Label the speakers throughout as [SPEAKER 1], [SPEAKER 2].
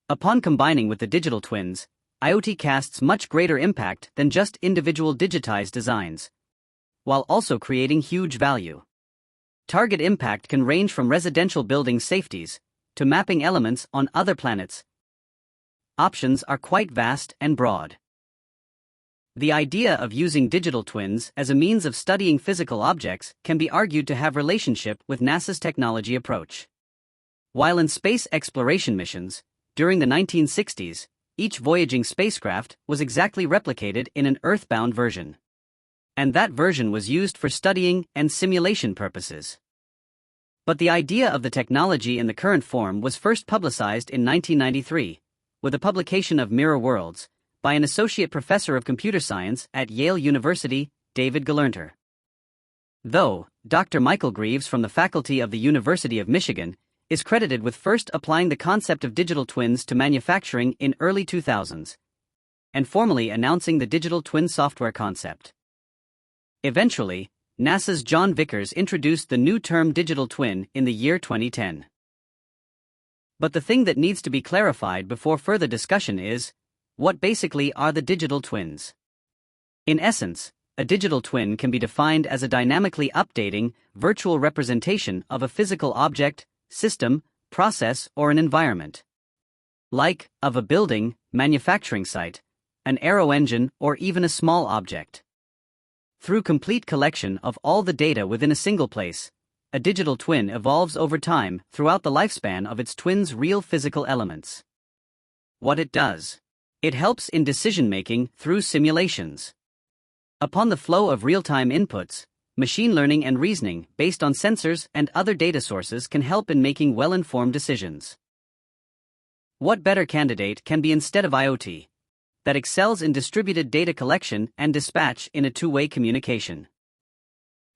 [SPEAKER 1] Upon combining with the digital twins, IoT casts much greater impact than just individual digitized designs, while also creating huge value. Target impact can range from residential building safeties to mapping elements on other planets. Options are quite vast and broad. The idea of using digital twins as a means of studying physical objects can be argued to have relationship with NASA's technology approach. While in space exploration missions, during the 1960s, each voyaging spacecraft was exactly replicated in an Earth-bound version. And that version was used for studying and simulation purposes. But the idea of the technology in the current form was first publicized in 1993, with the publication of Mirror Worlds, by an associate professor of computer science at Yale University, David Gelernter. Though, Dr. Michael Greaves from the faculty of the University of Michigan is credited with first applying the concept of digital twins to manufacturing in early 2000s, and formally announcing the digital twin software concept. Eventually, NASA's John Vickers introduced the new term digital twin in the year 2010. But the thing that needs to be clarified before further discussion is, what basically are the digital twins? In essence, a digital twin can be defined as a dynamically updating, virtual representation of a physical object, system, process, or an environment. Like, of a building, manufacturing site, an aero engine, or even a small object. Through complete collection of all the data within a single place, a digital twin evolves over time throughout the lifespan of its twin's real physical elements. What it does. It helps in decision-making through simulations. Upon the flow of real-time inputs, machine learning and reasoning based on sensors and other data sources can help in making well-informed decisions. What better candidate can be instead of IoT, that excels in distributed data collection and dispatch in a two-way communication?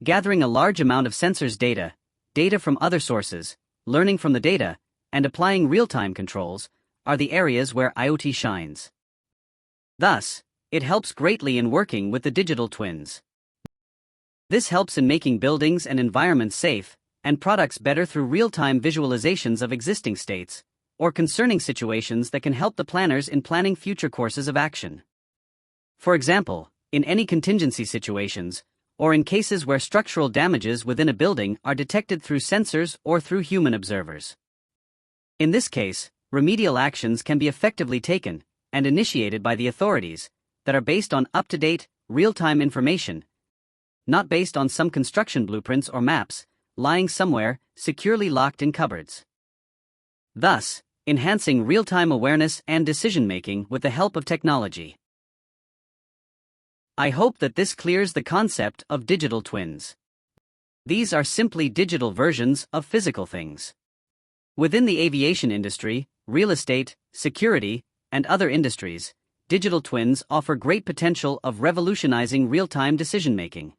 [SPEAKER 1] Gathering a large amount of sensors data from other sources, learning from the data, and applying real-time controls are the areas where IoT shines. Thus, it helps greatly in working with the digital twins. This helps in making buildings and environments safe, and products better through real-time visualizations of existing states, or concerning situations that can help the planners in planning future courses of action. For example, in any contingency situations, or in cases where structural damages within a building are detected through sensors or through human observers. In this case, remedial actions can be effectively taken and initiated by the authorities that are based on up-to-date, real-time information, not based on some construction blueprints or maps lying somewhere securely locked in cupboards. Thus, enhancing real-time awareness and decision-making with the help of technology. I hope that this clears the concept of digital twins. These are simply digital versions of physical things. Within the aviation industry, real estate, security, and other industries, digital twins offer great potential of revolutionizing real-time decision-making.